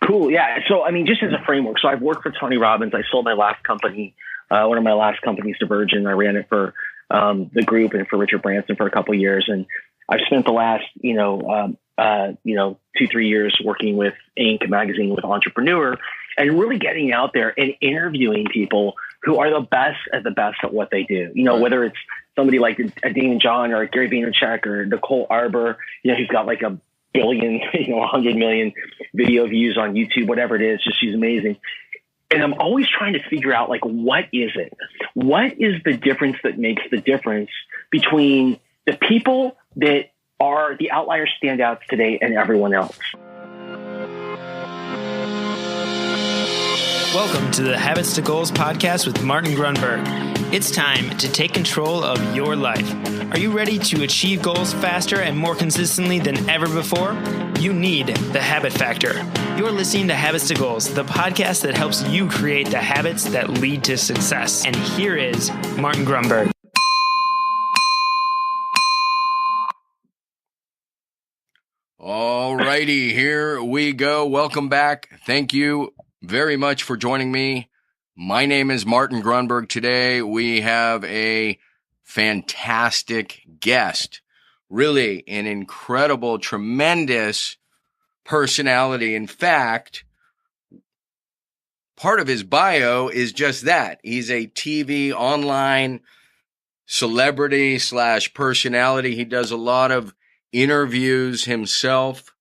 Cool. Yeah. So, I mean, just as a framework, so I've worked for Tony Robbins. I sold my last company, one of my last companies to Virgin. I ran it for the group and for Richard Branson for a couple of years. And I've spent the last, 2-3 years working with Inc. magazine with Entrepreneur and really getting out there and interviewing people who are the best at what they do. Whether it's somebody like a Dean John or Gary Vaynerchuk or Nicole Arbor, who's got like a billion, 100 million video views on YouTube, whatever it is, just she's amazing. And I'm always trying to figure out, like, what is it? What is the difference that makes the difference between the people that are the outlier standouts today and everyone else? Welcome to the Habits to Goals podcast with Martin Grunburg. It's time to take control of your life. Are you ready to achieve goals faster and more consistently than ever before? You need the Habit Factor. You're listening to Habits to Goals, the podcast that helps you create the habits that lead to success. And here is Martin Grunburg. All righty, here we go. Welcome back. Thank you very much for joining me. My name is Martin Grunburg. Today we have a fantastic guest, really an incredible, tremendous personality. In fact, part of his bio is just that. He's a TV online celebrity / personality. He does a lot of interviews himself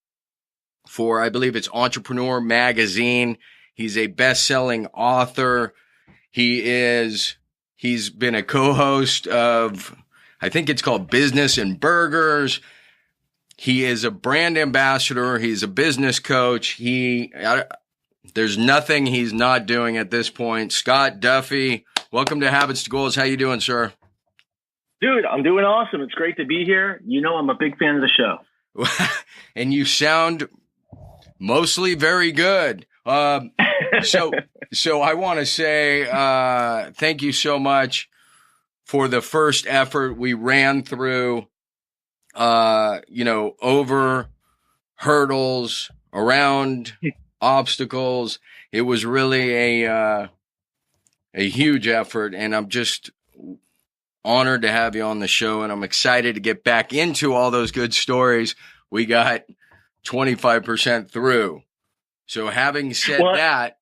for, I believe it's Entrepreneur magazine. He's a best-selling author. He's been a co-host of, I think it's called Business and Burgers. He is a brand ambassador. He's a business coach. There's nothing he's not doing at this point. Scott Duffy, welcome to Habits to Goals. How you doing, sir? Dude, I'm doing awesome. It's great to be here. I'm a big fan of the show. And you sound mostly very good. So I want to say thank you so much for the first effort we ran through, over hurdles, around obstacles. It was really a huge effort, and I'm just honored to have you on the show, and I'm excited to get back into all those good stories. We got 25% through. So having said that,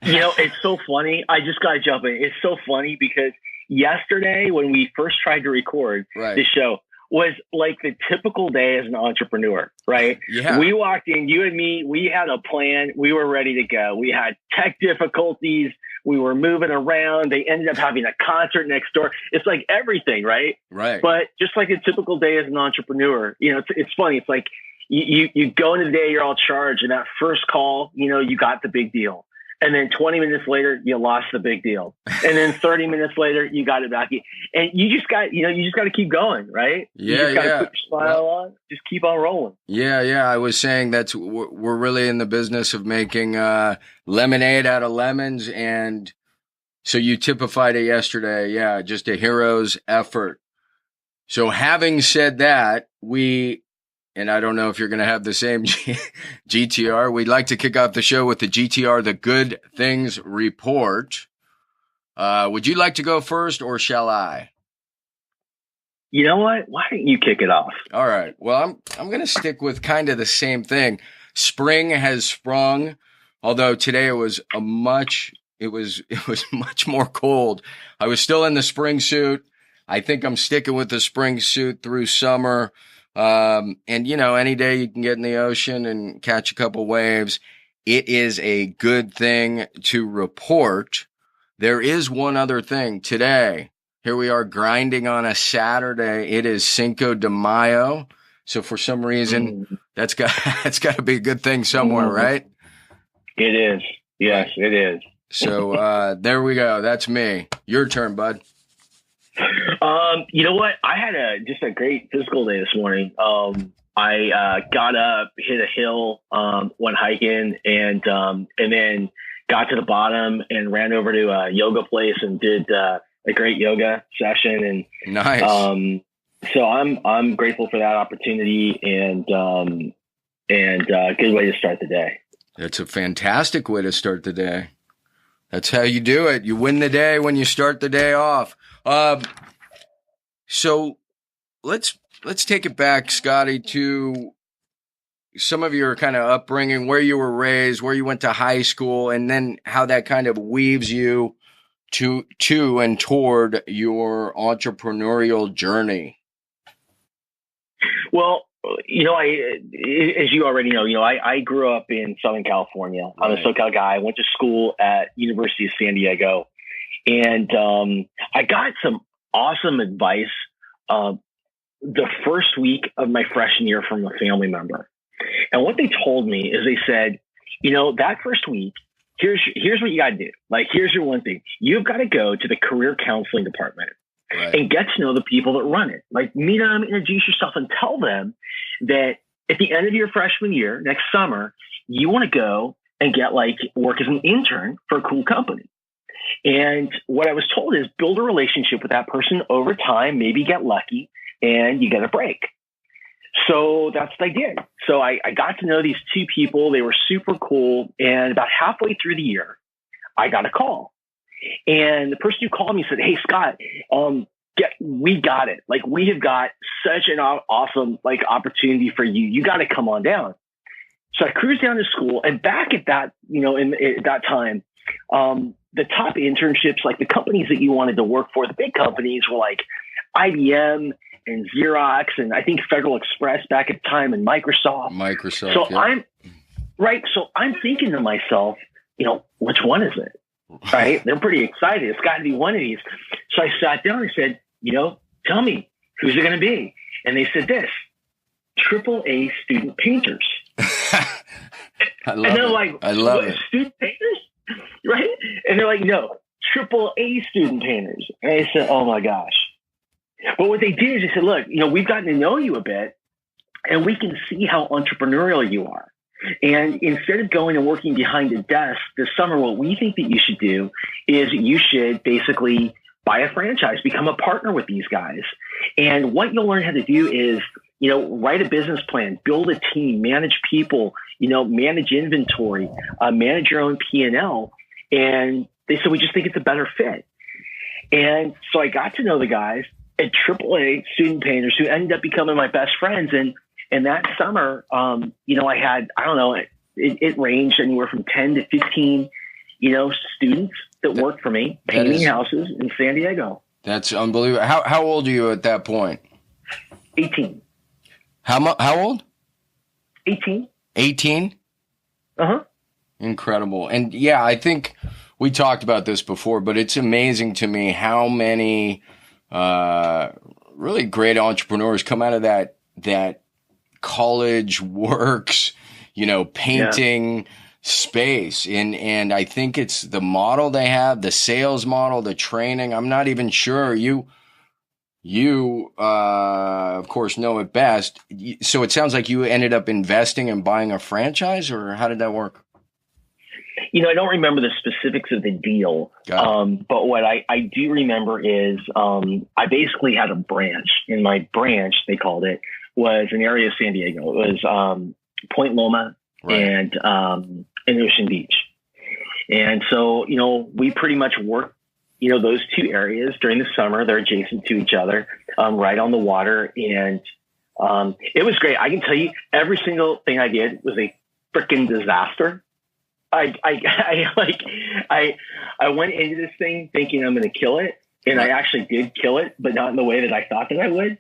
it's so funny. I just got to jump in. It's so funny because yesterday when we first tried to record the show was like the typical day as an entrepreneur, right? Yeah. We walked in, you and me, we had a plan. We were ready to go. We had tech difficulties. We were moving around. They ended up having a concert next door. It's like everything, right? Right. But just like a typical day as an entrepreneur, it's funny. It's like you go into the day, you're all charged, and that first call, you got the big deal. And then 20 minutes later, you lost the big deal. And then 30 minutes later, you got it back. And you just got to keep going, right? Yeah, you just got to put your smile on, just keep on rolling. Yeah. I was saying we're really in the business of making lemonade out of lemons. And so you typified it yesterday. Yeah, just a hero's effort. So having said that, and I don't know if you're going to have the same GTR. We'd like to kick off the show with the GTR, the Good Things Report. Would you like to go first, or shall I? You know what? Why don't you kick it off? All right. Well, I'm going to stick with kind of the same thing. Spring has sprung, although today it was much more cold. I was still in the spring suit. I think I'm sticking with the spring suit through summer. And any day you can get in the ocean and catch a couple waves. It is a good thing to report. There is one other thing today. Here we are grinding on a Saturday. It is Cinco de Mayo. So for some reason, that's got to be a good thing somewhere, right? It is. Yes, it is. So, there we go. That's me. Your turn, bud. You know what? I had just a great physical day this morning. I got up, hit a hill, went hiking, and then got to the bottom and ran over to a yoga place and did a great yoga session. And nice. So I'm grateful for that opportunity and a good way to start the day. That's a fantastic way to start the day. That's how you do it. You win the day when you start the day off. So let's take it back, Scotty, to some of your kind of upbringing, where you were raised, where you went to high school, and then how that kind of weaves you to and toward your entrepreneurial journey. Well, as you already know, I grew up in Southern California. I'm a SoCal guy. I went to school at University of San Diego, and I got some awesome advice the first week of my freshman year from a family member. And what they told me is they said, that first week, here's what you got to do. Like, here's your one thing. You've got to go to the career counseling department and get to know the people that run it. Like, meet them, introduce yourself, and tell them that at the end of your freshman year, next summer, you want to go and get work as an intern for a cool company. And what I was told is build a relationship with that person over time, maybe get lucky, and you get a break. So that's what I did. So I got to know these two people. They were super cool. And about halfway through the year, I got a call. And the person who called me said, "Hey, Scott, we got it. Like, we have got such an awesome opportunity for you. You got to come on down." So I cruised down to school, and back at that, at that time, the top internships, like the companies that you wanted to work for, the big companies were like IBM and Xerox, and I think Federal Express back at the time, and Microsoft. So yeah. So I'm thinking to myself, which one is it? Right? They're pretty excited. It's got to be one of these. So I sat down and said, tell me, who's it going to be? And they said this: AAA student painters. I love it. Student painters? Right? And they're like, no, AAA student painters. And I said, oh my gosh. But what they did is they said, look, we've gotten to know you a bit, and we can see how entrepreneurial you are. And instead of going and working behind a desk this summer, what we think that you should do is you should basically buy a franchise, become a partner with these guys. And what you'll learn how to do is, write a business plan, build a team, manage people, manage inventory, manage your own P&L. And they said, we just think it's a better fit. And so I got to know the guys at AAA student painters who ended up becoming my best friends. And that summer, I had, I don't know, it ranged anywhere from 10 to 15, students that worked for me painting houses in San Diego. That's unbelievable. How old are you at that point? 18. How old? 18. 18? Uh-huh. Incredible. And yeah, I think we talked about this before, but it's amazing to me how many really great entrepreneurs come out of that college works, painting space. And I think it's the model they have, the sales model, the training. I'm not even sure. You of course know it best. So it sounds like you ended up investing and buying a franchise, or how did that work? I don't remember the specifics of the deal. But what I do remember is I basically had a branch. In my branch, they called it, was an area of San Diego. It was Point Loma and Ocean Beach. And so, we pretty much worked, those two areas during the summer. They're adjacent to each other, right on the water. And it was great. I can tell you, every single thing I did was a freaking disaster. I went into this thing thinking I'm going to kill it. And I actually did kill it, but not in the way that I thought that I would.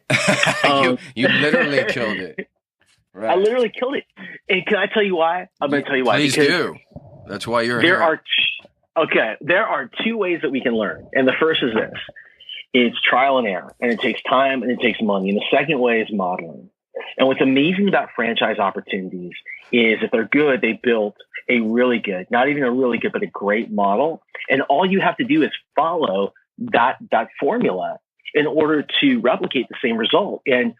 You literally killed it. Right. I literally killed it. And can I tell you why? I'm going to tell you why. Please do. That's why you're here. There are two ways that we can learn. And the first is this. It's trial and error. And it takes time and it takes money. And the second way is modeling. And what's amazing about franchise opportunities is if they're good, they built a really good, not even a really good, but a great model. And all you have to do is follow that formula in order to replicate the same result. And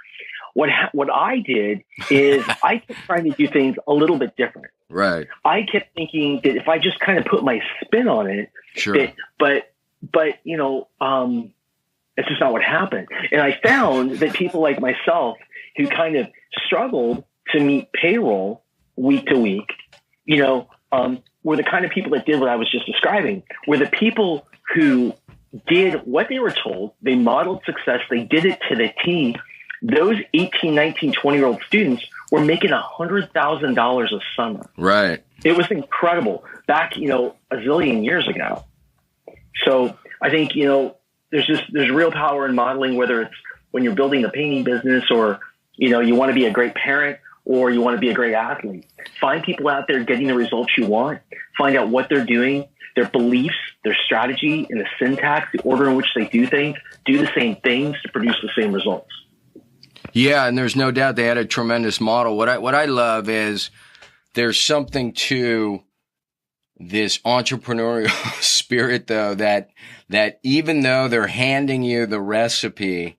what I did is I kept trying to do things a little bit different. Right. I kept thinking that if I just kind of put my spin on it, sure. But it's just not what happened. And I found that people like myself who kind of struggled to meet payroll week to week, were the kind of people that did what I was just describing, were the people who did what they were told. They modeled success. They did it to the T. Those 18, 19, 20-year-old students were making $100,000 a summer. Right. It was incredible back, a zillion years ago. So I think, there's real power in modeling, whether it's when you're building a painting business or, you want to be a great parent or you want to be a great athlete. Find people out there getting the results you want. Find out what they're doing, their beliefs, their strategy, and the syntax, the order in which they do things. Do the same things to produce the same results. Yeah, and there's no doubt they had a tremendous model. What I love is there's something to this entrepreneurial spirit, though, that even though they're handing you the recipe,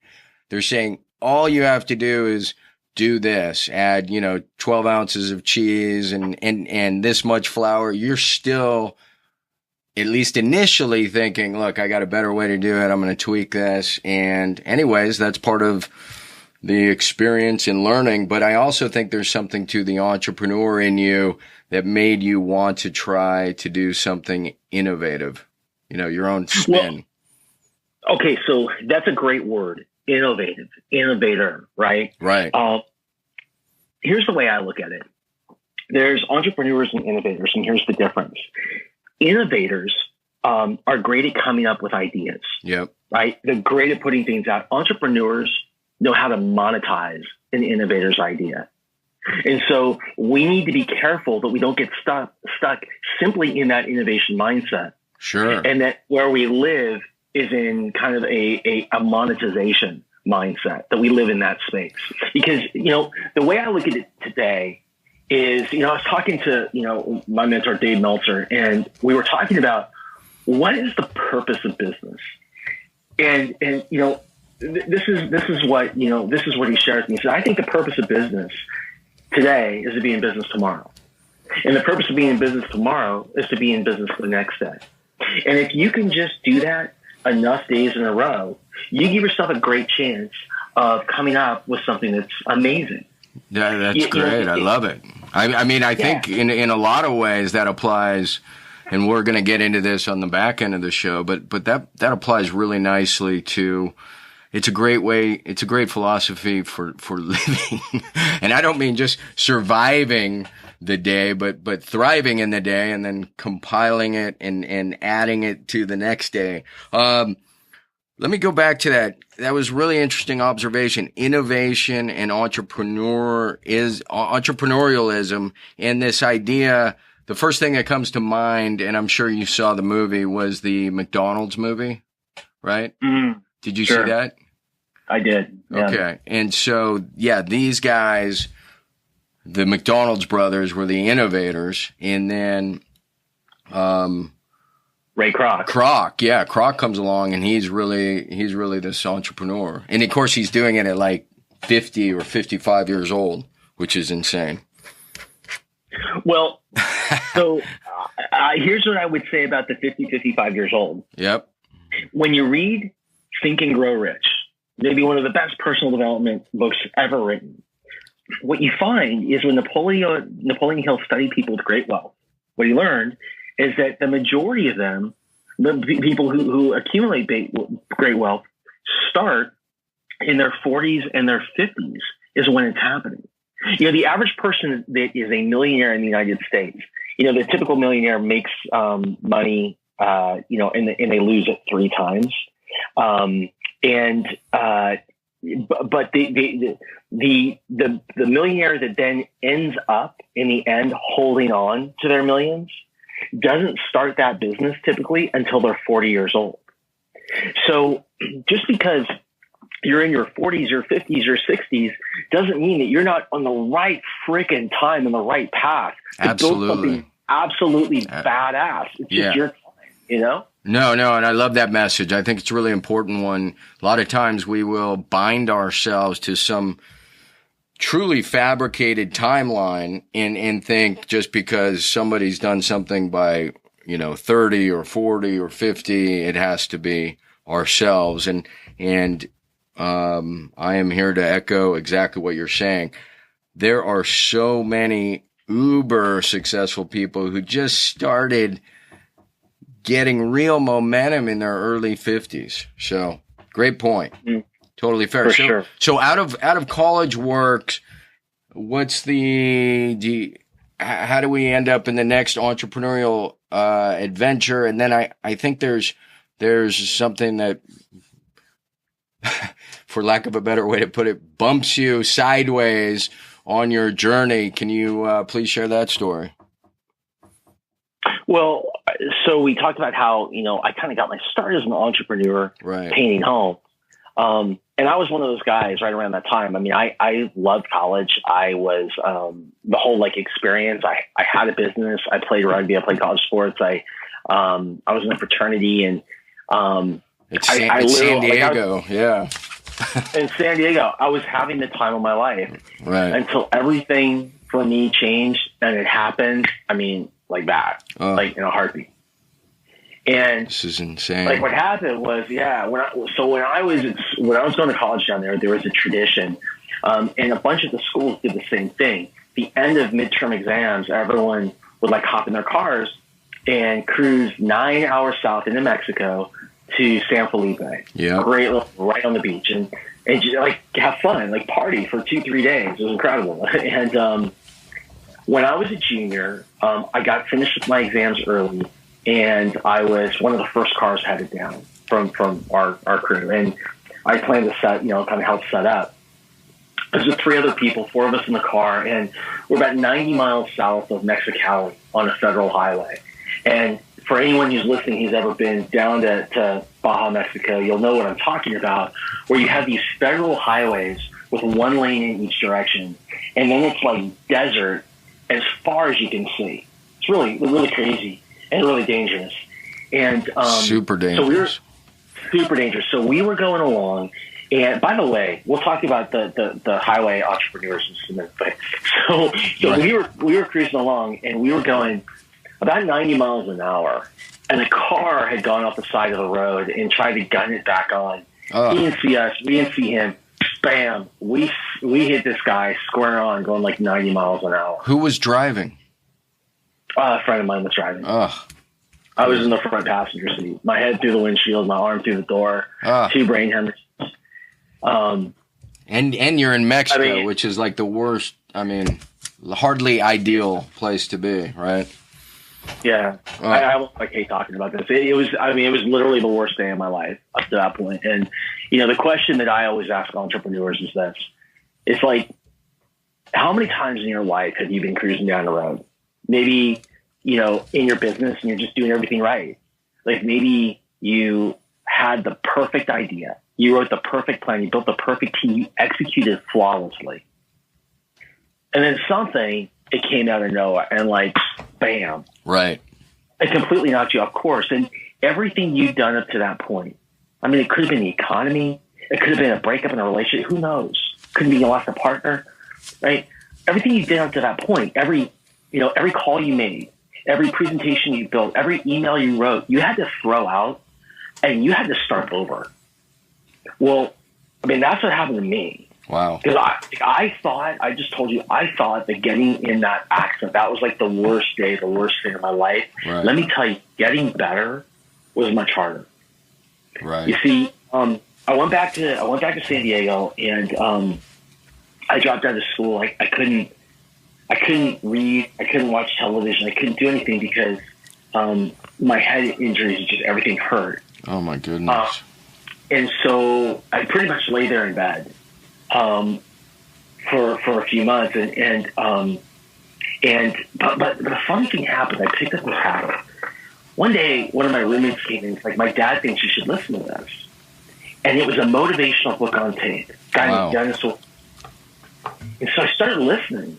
they're saying all you have to do is do this, add, 12 ounces of cheese and this much flour. You're still, at least initially, thinking, look, I got a better way to do it. I'm going to tweak this. And anyways, that's part of the experience and learning. But I also think there's something to the entrepreneur in you that made you want to try to do something innovative, your own spin. Well, okay. So that's a great word. Innovative, innovator, right? Right. Here's the way I look at it. There's entrepreneurs and innovators, and here's the difference. Innovators are great at coming up with ideas. Yep. Right? They're great at putting things out. Entrepreneurs know how to monetize an innovator's idea. And so we need to be careful that we don't get stuck simply in that innovation mindset. Sure. And that where we live is in kind of a monetization mindset, that we live in that space. Because, the way I look at it today is, I was talking to, my mentor, Dave Meltzer, and we were talking about what is the purpose of business? And this is what he shares with me. He said, I think the purpose of business today is to be in business tomorrow. And the purpose of being in business tomorrow is to be in business the next day. And if you can just do that enough days in a row, you give yourself a great chance of coming up with something that's amazing. Yeah, that's great. I love it. I think in a lot of ways that applies, and we're going to get into this on the back end of the show, but that applies really nicely to, it's a great way, it's a great philosophy for living. And I don't mean just surviving the day, but thriving in the day and then compiling it and adding it to the next day. Let me go back to that. That was really interesting observation. Innovation and entrepreneurialism, and this idea. The first thing that comes to mind, and I'm sure you saw the movie, was the McDonald's movie, right? Did you see that? I did. Yeah. Okay. And so, these guys, the McDonald's brothers, were the innovators, and then Ray Kroc. Kroc comes along, and he's really this entrepreneur. And of course, he's doing it at like 50 or 55 years old, which is insane. Well, so here's what I would say about the 50, 55 years old. Yep. When you read Think and Grow Rich, maybe one of the best personal development books ever written, what you find is when Napoleon Hill studied people with great wealth, what he learned is that the majority of them, the people who accumulate great wealth, start in their 40s and their 50s is when it's happening. The average person that is a millionaire in the United States, the typical millionaire makes money, and they lose it 3 times. But the millionaire that then ends up in the end holding on to their millions doesn't start that business typically until they're 40 years old. So just because you're in your 40s, your 50s, your 60s doesn't mean that you're not on the right freaking time and the right path to build something absolutely badass. It's just your time, No, and I love that message. I think it's a really important one. A lot of times we will bind ourselves to some truly fabricated timeline and think just because somebody's done something by, 30 or 40 or 50, it has to be ourselves. And I am here to echo exactly what you're saying. There are so many uber successful people who just started getting real momentum in their early 50s. So great point. Totally fair. For sure. So out of college works, what's how do we end up in the next entrepreneurial adventure? And then I think there's something that, for lack of a better way to put it, bumps you sideways on your journey. Can you please share that story? Well, so we talked about how, I kind of got my start as an entrepreneur, right, painting homes. And I was one of those guys right around that time. I mean, I loved college. I was, the whole experience. I had a business. I played rugby. I played college sports. I was in a fraternity, and, it's San Diego. Yeah. In San Diego, I was having the time of my life, right, until everything for me changed, and it happened. I mean, like that, in a heartbeat. And this is insane. What happened was, when I was going to college down there was a tradition, and a bunch of the schools did the same thing. The end of midterm exams, everyone would hop in their cars and cruise 9 hours south into Mexico to San Felipe. Yeah, great, right on the beach, and just have fun, party for 2-3 days. It was incredible. And when I was a junior, I got finished with my exams early. And I was one of the first cars headed down from our crew. And I planned to set, kind of help set up. There's just 3 other people, 4 of us in the car, and we're about 90 miles south of Mexicali on a federal highway. And for anyone who's listening who's ever been down to Baja, Mexico, you'll know what I'm talking about, where you have these federal highways with 1 lane in each direction. And then it's desert as far as you can see. It's really, really crazy. And really dangerous. And super dangerous. So we were going along. And by the way, we'll talk about the highway entrepreneurs in just a minute. But so right. we were cruising along, and we were going about 90 miles an hour. And a car had gone off the side of the road and tried to gun it back on. He didn't see us. We didn't see him. Bam! We hit this guy square on, going 90 miles an hour. Who was driving? A friend of mine was driving. I was in the front passenger seat. My head through the windshield, my arm through the door, 2 brain hemorrhages. And you're in Mexico, which is the worst. I mean, hardly ideal place to be, right? Yeah, I hate talking about this. It was literally the worst day of my life up to that point. And the question that I always ask entrepreneurs is this: it's how many times in your life have you been cruising down the road? Maybe, in your business and you're just doing everything right. Maybe you had the perfect idea. You wrote the perfect plan. You built the perfect team. You executed flawlessly. And then it came out of nowhere and bam. Right. It completely knocked you off course. And everything you've done up to that point, it could have been the economy. It could have been a breakup in a relationship. Who knows? Could have been you lost a partner, right? Everything you did up to that point, every call you made, every presentation you built, every email you wrote, you had to throw out and you had to start over. Well, that's what happened to me. Wow. Because I thought that getting in that accident, that was the worst day, the worst thing of my life. Right. Let me tell you, getting better was much harder. Right. You see, I went back to San Diego, and I dropped out of school. I couldn't read. I couldn't watch television. I couldn't do anything because my head injuries, just everything hurt. Oh my goodness! And so I pretty much lay there in bed for a few months. But the funny thing happened. I picked up this habit. One day, one of my roommates came in. My dad thinks you should listen to this, and it was a motivational book on tape. Wow. And so I started listening.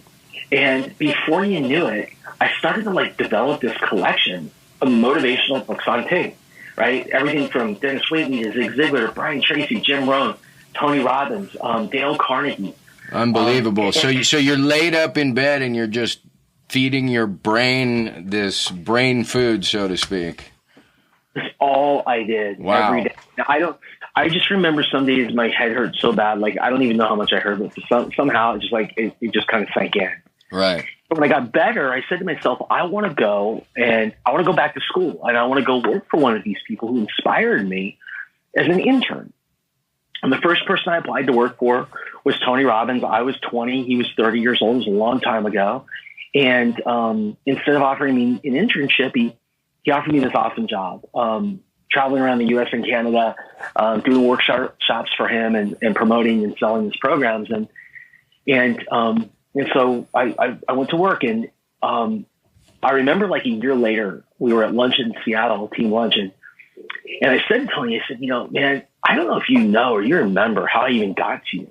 And before you knew it, I started to develop this collection of motivational books on tape, right? Everything from Dennis Whitney to Zig Ziglar, Brian Tracy, Jim Rohn, Tony Robbins, Dale Carnegie. Unbelievable. So you're laid up in bed and you're just feeding your brain this brain food, so to speak. That's all I did every day. Now, I just remember some days my head hurt so bad, I don't even know how much I hurt, but somehow it just it just kind of sank in. Right. when I got better, I said to myself, I want to go back to school, and I want to go work for one of these people who inspired me as an intern. And the first person I applied to work for was Tony Robbins. I was 20. He was 30 years old. It was a long time ago. And instead of offering me an internship, he offered me this awesome job, traveling around the U.S. and Canada, doing workshops for him and promoting and selling his programs. And so I went to work, and I remember like a year later, we were at lunch in Seattle, team lunch, and I said to Tony, I said, man, I don't know if you know or you remember how I even got to you.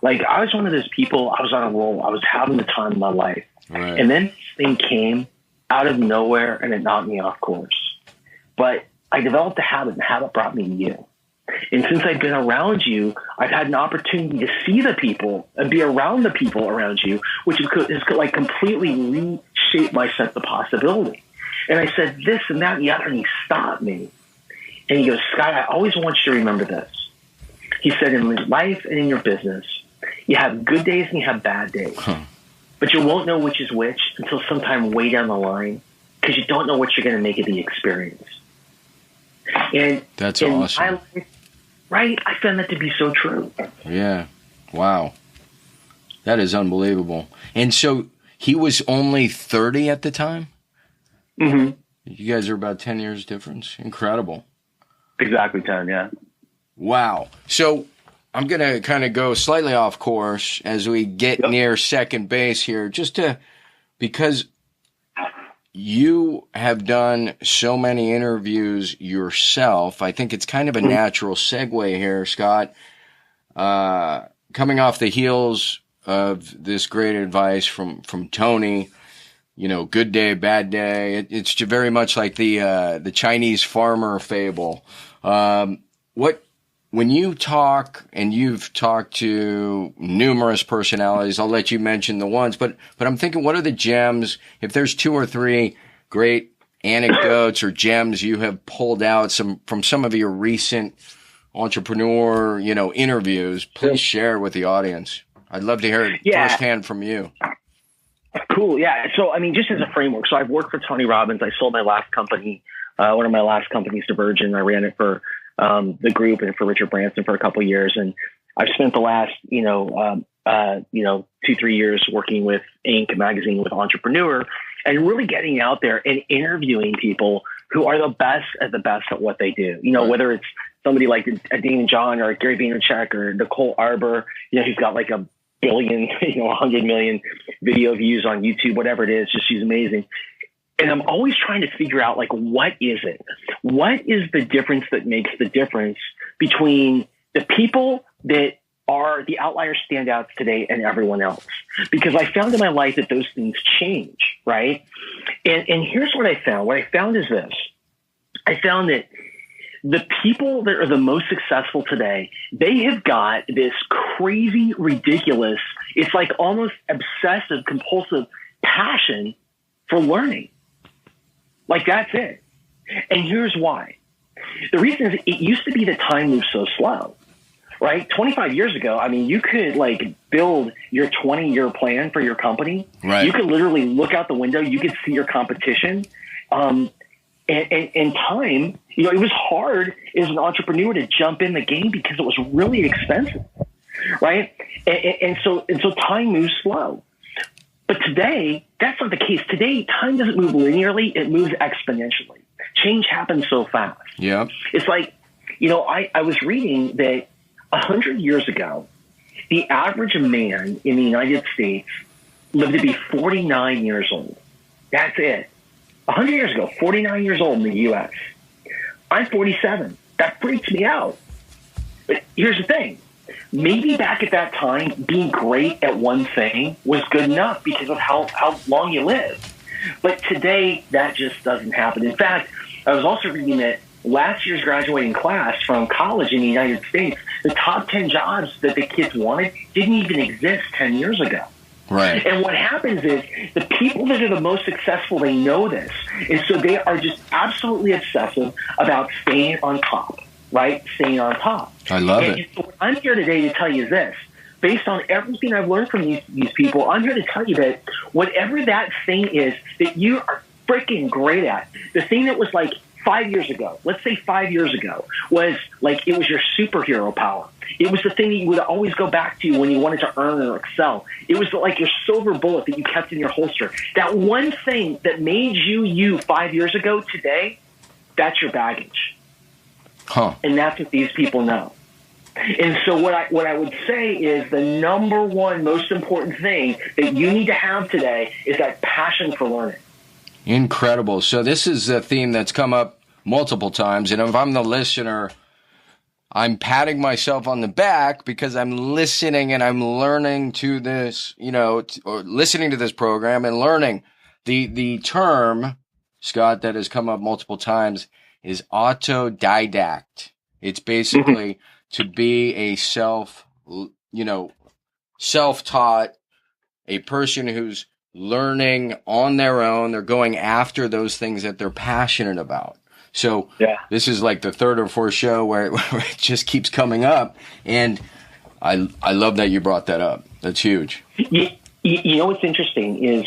Like, I was one of those people, I was on a roll, I was having the time of my life. Right. And then this thing came out of nowhere, and it knocked me off course. But I developed a habit, and the habit brought me to you. And since I've been around you, I've had an opportunity to see the people and be around the people around you, which has like completely reshaped my sense of possibility. And I said this and that and the other, and he stopped me. And he goes, Scott, I always want you to remember this. He said, in life and in your business, you have good days and you have bad days. But you won't know which is which until sometime way down the line, because you don't know what you're going to make of the experience. And that's awesome. Right? I found that to be so true. Yeah. Wow. That is unbelievable. And so he was only 30 at the time? Mm-hmm. You guys are about 10 years difference? Incredible. Exactly 10, yeah. Wow. So I'm going to kind of go slightly off course as we get near second base here, because you have done so many interviews yourself. I think it's kind of a natural segue here, Scott. Coming off the heels of this great advice from Tony, good day, bad day. It's very much like the Chinese farmer fable. When you talk, and you've talked to numerous personalities, I'll let you mention the ones, but I'm thinking, what are the gems? If there's 2 or 3 great anecdotes or gems you have pulled out from some of your recent entrepreneur, interviews, please share with the audience. I'd love to hear it firsthand from you. Cool. Yeah. So, just as a framework, so I've worked for Tony Robbins. I sold my last company, one of my last companies, to Virgin. I ran it for the group and for Richard Branson for a couple of years. And I've spent the last, 2-3 years working with Inc. magazine with Entrepreneur, and really getting out there and interviewing people who are the best at what they do. Whether it's somebody like Dean John or Gary Vaynerchuk or Nicole Arbour, who's got like a billion, 100 million video views on YouTube, whatever it is, she's amazing. And I'm always trying to figure out, like, what is it? What is the difference that makes the difference between the people that are the outlier standouts today and everyone else? Because I found in my life that those things change, right? And here's what I found. What I found is this. I found that the people that are the most successful today, they have got this crazy, ridiculous, it's like almost obsessive, compulsive passion for learning. Like, that's it. And here's why. The reason is, it used to be that time moves so slow, right? 25 years ago, you could like build your 20-year plan for your company. Right. You could literally look out the window. You could see your competition. And time, it was hard as an entrepreneur to jump in the game because it was really expensive, right? And so time moves slow. But today, that's not the case. Today, time doesn't move linearly. It moves exponentially. Change happens so fast. Yeah. It's like, I was reading that 100 years ago, the average man in the United States lived to be 49 years old. That's it. 100 years ago, 49 years old in the U.S. I'm 47. That freaks me out. But here's the thing. Maybe back at that time, being great at one thing was good enough because of how long you live. But today, that just doesn't happen. In fact, I was also reading that last year's graduating class from college in the United States, the top 10 jobs that the kids wanted didn't even exist 10 years ago. Right. And what happens is the people that are the most successful, they know this. And so they are just absolutely obsessive about staying on top, right? Staying on top. I love it. So what I'm here today to tell you is this. based on everything I've learned from these people, I'm here to tell you that whatever that thing is that you are freaking great at, the thing that was like 5 years ago, let's say 5 years ago, was like it was your superhero power. It was the thing that you would always go back to when you wanted to earn or excel. It was like your silver bullet that you kept in your holster. That one thing that made you 5 years ago today, that's your baggage. Huh. And that's what these people know. And so what I would say is the number one most important thing that you need to have today is that passion for learning. Incredible. So this is a theme that's come up multiple times, and if I'm the listener, I'm patting myself on the back because I'm listening and I'm learning to this, or listening to this program and learning. The term, Scott, that has come up multiple times is autodidact. It's basically to be a self-taught, a person who's learning on their own. They're going after those things that they're passionate about. So This is like the third or fourth show where it just keeps coming up. And I love that you brought that up. That's huge. You know what's interesting is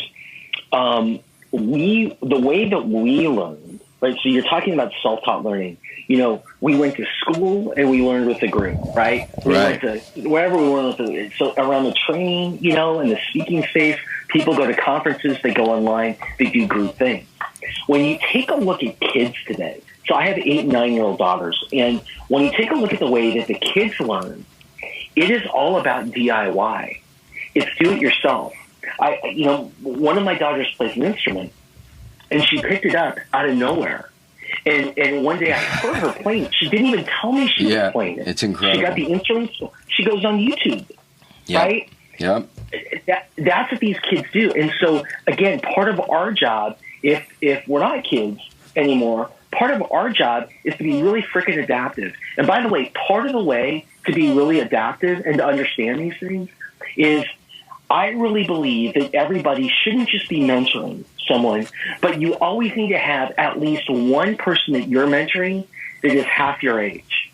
the way that we learn, right? So you're talking about self-taught learning. We went to school and we learned with a group, right? We went to wherever we learned so around the training, in the speaking space, people go to conferences, they go online, they do group things. When you take a look at kids today, so I have 8 and 9-year-old daughters, and when you take a look at the way that the kids learn, it is all about DIY. It's do it yourself. One of my daughters plays an instrument, and she picked it up out of nowhere. And one day I heard her playing it. She didn't even tell me she was playing it. It's incredible. She got the instruments. She goes on YouTube, right? Yep. That's what these kids do. And so, again, part of our job, if we're not kids anymore, part of our job is to be really freaking adaptive. And by the way, part of the way to be really adaptive and to understand these things is I really believe that everybody shouldn't just be mentoring someone, but you always need to have at least one person that you're mentoring that is half your age.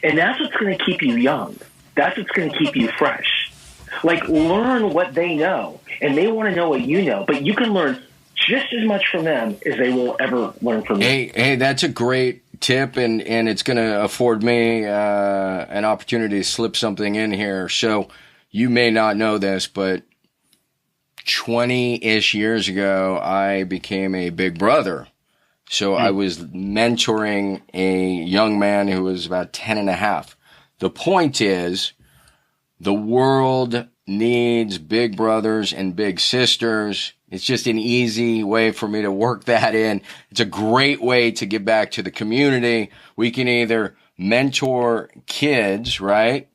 And that's what's going to keep you young. That's what's going to keep you fresh. Like, learn what they know, and they want to know what you know, but you can learn just as much from them as they will ever learn from you. Hey, that's a great tip, and it's going to afford me an opportunity to slip something in here. So you may not know this, but 20-ish years ago, I became a big brother. So I was mentoring a young man who was about 10 and a half. The point is, the world needs big brothers and big sisters. It's just an easy way for me to work that in. It's a great way to give back to the community. We can either mentor kids, right,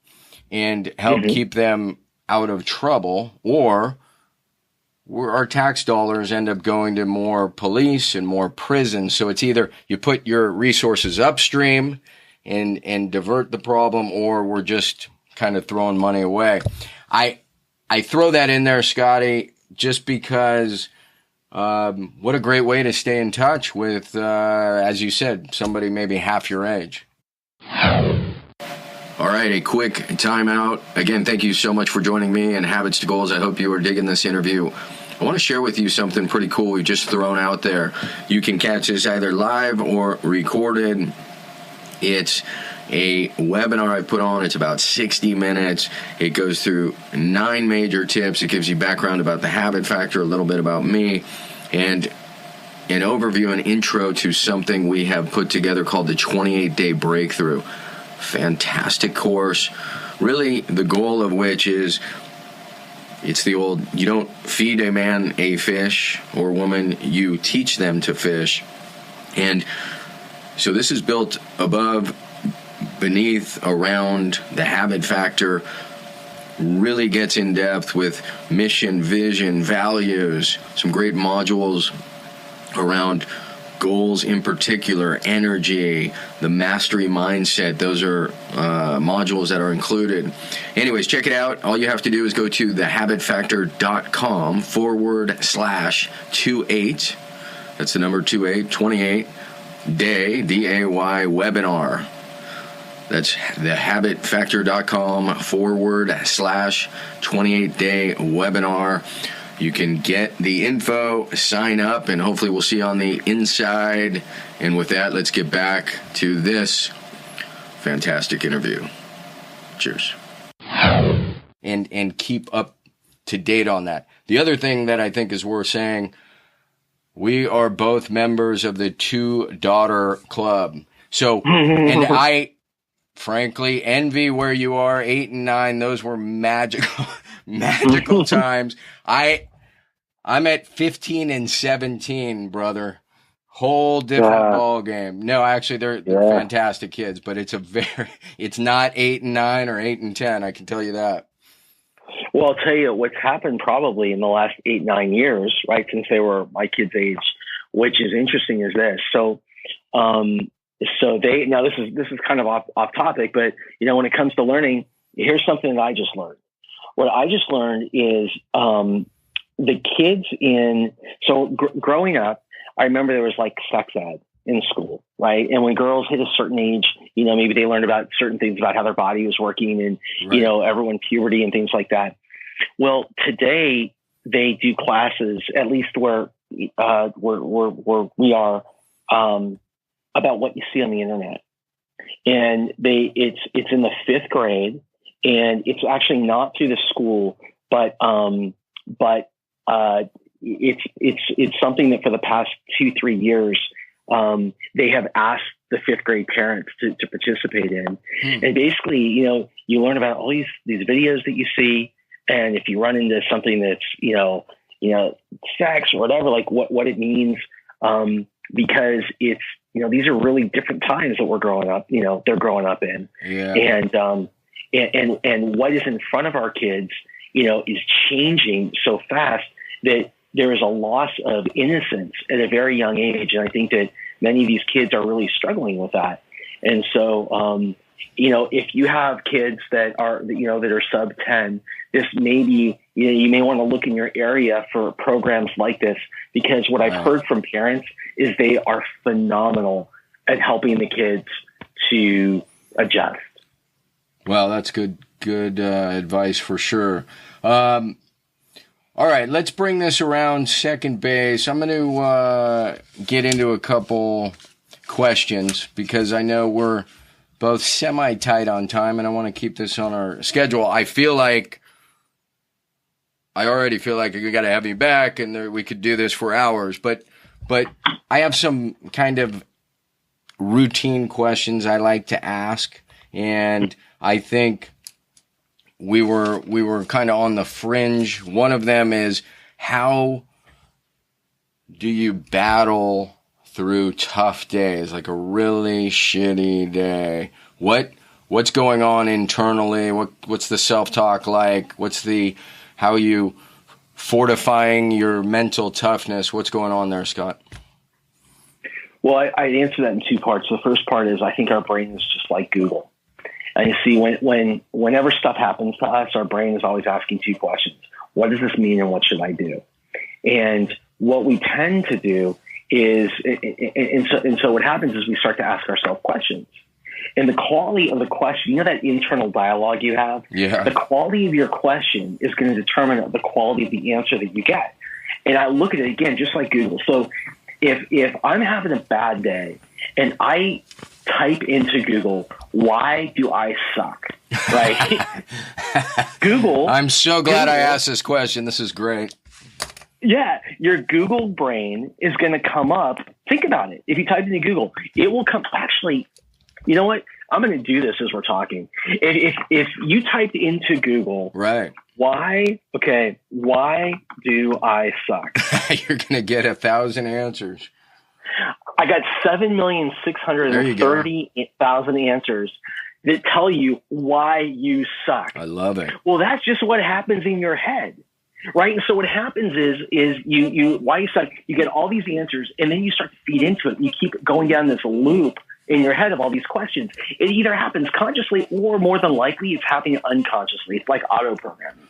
and help keep them out of trouble, or our tax dollars end up going to more police and more prisons. So it's either you put your resources upstream and divert the problem, or we're just kind of throwing money away. I throw that in there, Scotty, just because what a great way to stay in touch with, as you said, somebody maybe half your age. All right, a quick timeout. Again, thank you so much for joining me and Habits to Goals. I hope you are digging this interview. I want to share with you something pretty cool we've just thrown out there. You can catch this either live or recorded. It's a webinar I put on. It's about 60 minutes. It goes through 9 major tips. It gives you background about the habit factor, a little bit about me, and an overview and intro to something we have put together called the 28-Day Breakthrough. Fantastic course. Really, the goal of which is, it's the old, you don't feed a man a fish or woman, you teach them to fish. And so this is built above, beneath, around the habit factor, really gets in depth with mission, vision, values, some great modules around goals in particular, energy, the mastery mindset. Those are modules that are included. Anyways, check it out. All you have to do is go to thehabitfactor.com/28. That's the number 28 day, DAY webinar. That's thehabitfactor.com/28-day webinar. You can get the info, sign up, and hopefully we'll see you on the inside. And with that, let's get back to this fantastic interview. Cheers. And keep up to date on that. The other thing that I think is worth saying, we are both members of the Two Daughter Club. So, and I frankly envy where you are, 8 and 9. Those were magical times. I'm at 15 and 17, brother. Whole different ball game. No, actually, they're fantastic kids, but it's not 8 and 9 or 8 and 10. I can tell you that. Well, I'll tell you what's happened probably in the last 8, 9 years, right, since they were my kids' age, which is interesting, is this. So they, now this is kind of off topic, but when it comes to learning, here's something that I just learned. What I just learned is the kids growing up, I remember there was like sex ed in school, right? And when girls hit a certain age, maybe they learned about certain things about how their body was working and, everyone puberty and things like that. Well, today they do classes, at least where we are, about what you see on the internet. And it's in the 5th grade, and it's actually not through the school, but it's something that for the past 2-3 years, they have asked the 5th grade parents to participate in. And basically, you learn about all these videos that you see. And if you run into something that's, sex or whatever, like what it means, because it's, these are really different times that we're growing up, they're growing up in. Yeah. And what is in front of our kids, is changing so fast that there is a loss of innocence at a very young age. And I think that many of these kids are really struggling with that. And so, if you have kids that are, that are sub 10, this may be, you may want to look in your area for programs like this, because what I've heard from parents is they are phenomenal at helping the kids to adjust. Well, that's good advice for sure. All right, let's bring this around second base. I'm going to get into a couple questions because I know we're both semi-tight on time, and I want to keep this on our schedule. I already feel like we got to have you back, and we could do this for hours. But I have some kind of routine questions I like to ask, and I think we were kind of on the fringe. One of them is, how do you battle through tough days, like a really shitty day? What's going on internally? What's the self-talk like? How are you fortifying your mental toughness? What's going on there, Scott? Well, I'd answer that in 2 parts. The first part is, I think our brain is just like Google. And you see, whenever stuff happens to us, our brain is always asking 2 questions. What does this mean, and what should I do? And what we tend to do is, so what happens is we start to ask ourselves questions. And the quality of the question, that internal dialogue you have, the quality of your question is going to determine the quality of the answer that you get. And I look at it again, just like Google. So if I'm having a bad day and I type into Google, why do I suck? Right? Google. I'm so glad I asked this question. This is great. Yeah, your Google brain is going to come up. Think about it. If you type into Google, it will come. Actually, you know what? I'm going to do this as we're talking. If you typed into Google, right? Why do I suck? You're going to get 1,000 answers. I got 7,630,000 answers that tell you why you suck. I love it. Well, that's just what happens in your head, right? And so what happens is you why you suck. You get all these answers, and then you start to feed into it. And you keep going down this loop in your head of all these questions. It either happens consciously, or more than likely, it's happening unconsciously. It's like auto programming.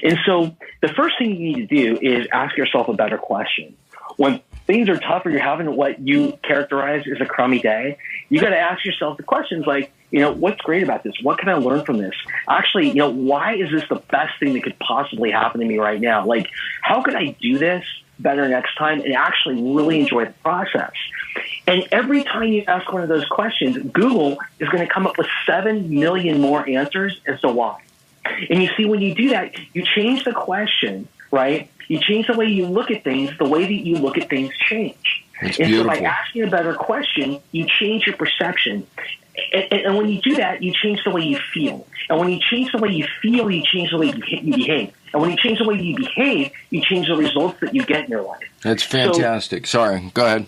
And so the first thing you need to do is ask yourself a better question. When things are tough, or you're having what you characterize as a crummy day, you got to ask yourself the questions like, what's great about this? What can I learn from this? Actually, why is this the best thing that could possibly happen to me right now? Like, how can I do this better next time and actually really enjoy the process? And every time you ask one of those questions, Google is going to come up with 7 million more answers as to why. And you see, when you do that, you change the question, right? You change the way you look at things, the way that you look at things change. It's and beautiful. so by asking a better question, you change your perception. And when you do that, you change the way you feel. And when you change the way you feel, you change the way you behave. And when you change the way you behave, you change the results that you get in your life. That's fantastic. Sorry, go ahead.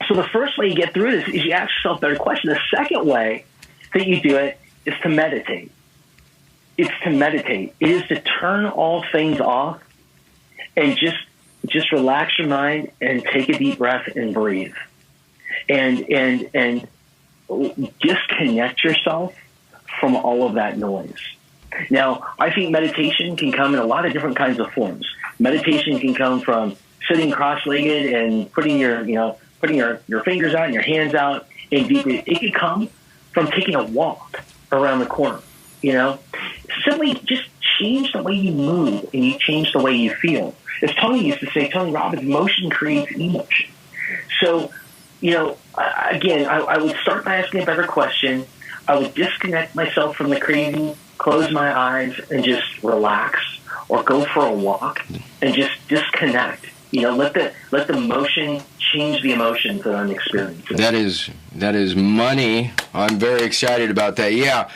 So the first way you get through this is you ask yourself a better question. The second way that you do it is to meditate. It's to meditate. It is to turn all things off and just relax your mind and take a deep breath and breathe. And disconnect yourself from all of that noise. Now, I think meditation can come in a lot of different kinds of forms. Meditation can come from sitting cross-legged and putting your fingers out and your hands out and deep breathe. It could come from taking a walk around the corner. Simply just change the way you move and you change the way you feel. As Tony used to say, Tony Robbins, motion creates emotion. So, again, I would start by asking a better question. I would disconnect myself from the crazy, close my eyes, and just relax, or go for a walk and just disconnect. Let the motion change the emotions that I'm experiencing. That is money. I'm very excited about that. Yeah,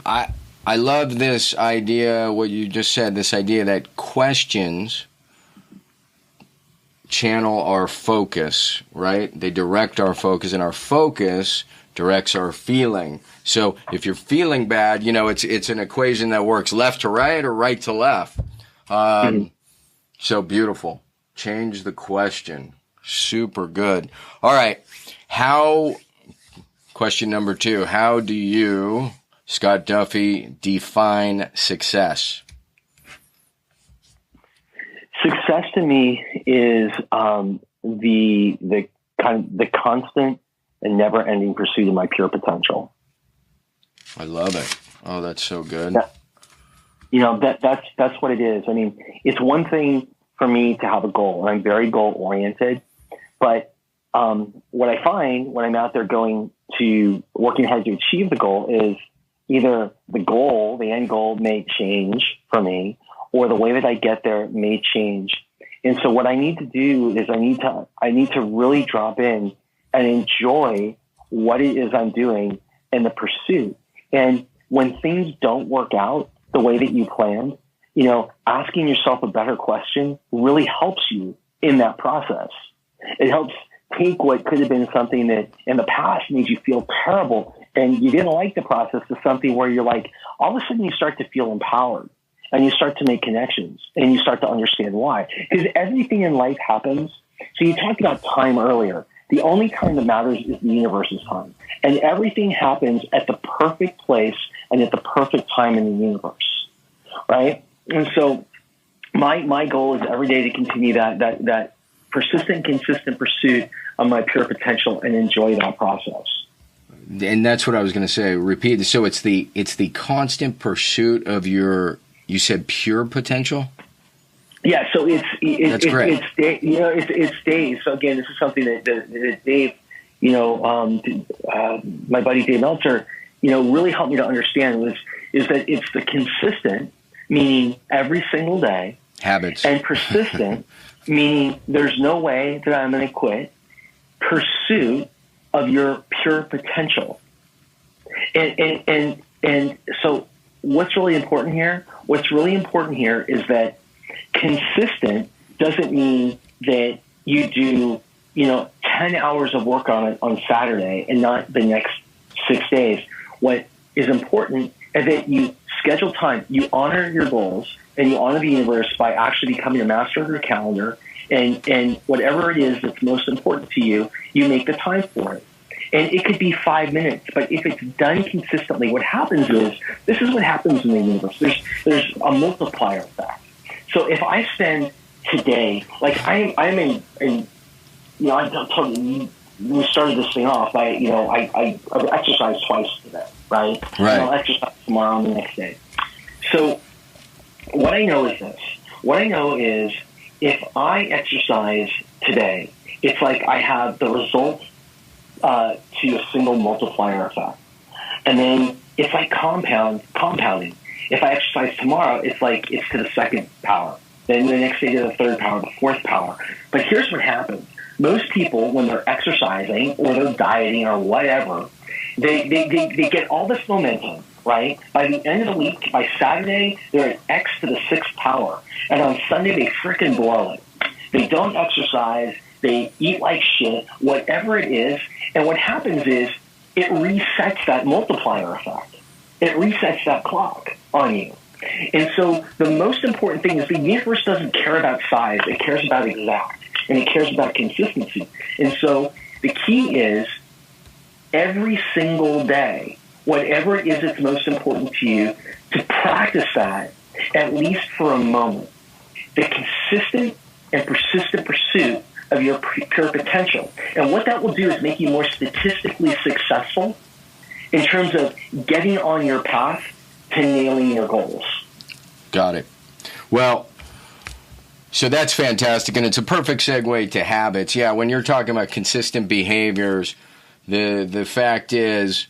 I love this idea. What you just said. This idea that questions channel our focus, right? They direct our focus, and our focus directs our feeling. So if you're feeling bad, it's an equation that works left to right or right to left. So beautiful. Change the question. Super good. All right. Question number 2, how do you, Scott Duffy, define success? Success to me is the constant and never-ending pursuit of my pure potential. I love it. Oh, that's so good. That's what it is. I mean, it's one thing for me to have a goal, and I'm very goal-oriented. But what I find when I'm out there working hard to achieve the goal is either the end goal may change for me, or the way that I get there may change. And so what I need to do is I need to really drop in and enjoy what it is I'm doing in the pursuit. And when things don't work out the way that you planned, asking yourself a better question really helps you in that process. It helps take what could have been something that in the past made you feel terrible and you didn't like the process to something where you're like, all of a sudden you start to feel empowered. And you start to make connections, and you start to understand why. Because everything in life happens. So you talked about time earlier. The only time that matters is the universe's time. And everything happens at the perfect place and at the perfect time in the universe, right? And so my goal is every day to continue that persistent, consistent pursuit of my pure potential and enjoy that process. And that's what I was going to say. Repeat. So it's the constant pursuit of your... You said pure potential? Yeah, so That's great. It's days. So again, this is something that Dave, my buddy Dave Meltzer, really helped me to understand is that it's the consistent, meaning every single day, habits, and persistent, meaning there's no way that I'm going to quit, pursuit of your pure potential, and so. What's really important here? What's really important here is that consistent doesn't mean that you do, 10 hours of work on it on Saturday and not the next 6 days. What is important is that you schedule time, you honor your goals, and you honor the universe by actually becoming a master of your calendar. And whatever it is that's most important to you, you make the time for it. And it could be 5 minutes, but if it's done consistently, what happens is, this is what happens in the universe. There's a multiplier effect. So if I spend today, like I'm in I told you, we started this thing off by, I exercise twice today, right? And I'll exercise tomorrow and the next day. So what I know is this. What I know is if I exercise today, it's like I have the result to a single multiplier effect. And then it's like compounding. If I exercise tomorrow, it's like it's to the second power. Then the next day to the third power, the fourth power. But here's what happens. Most people, when they're exercising or they're dieting or whatever, they get all this momentum, right? By the end of the week, by Saturday, they're at X to the sixth power. And on Sunday, they freaking blow it. They don't exercise. They eat like shit, whatever it is. And what happens is it resets that multiplier effect. It resets that clock on you. And so the most important thing is the universe doesn't care about size. It cares about exact, and it cares about consistency. And so the key is every single day, whatever it is that's most important to you, to practice that at least for a moment. The consistent and persistent pursuit of your pure potential. And what that will do is make you more statistically successful in terms of getting on your path to nailing your goals. Got it. Well, so that's fantastic, and it's a perfect segue to habits. Yeah, when you're talking about consistent behaviors, the fact is,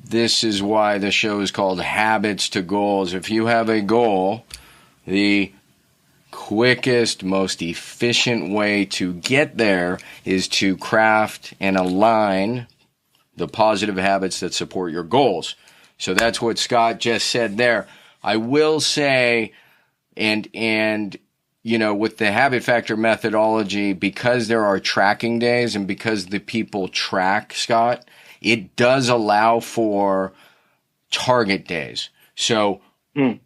this is why the show is called Habits to Goals. If you have a goal, the quickest, most efficient way to get there is to craft and align the positive habits that support your goals. So that's what Scott just said there. I will say, and with the habit factor methodology, because there are tracking days and because the people track, Scott, it does allow for target days. So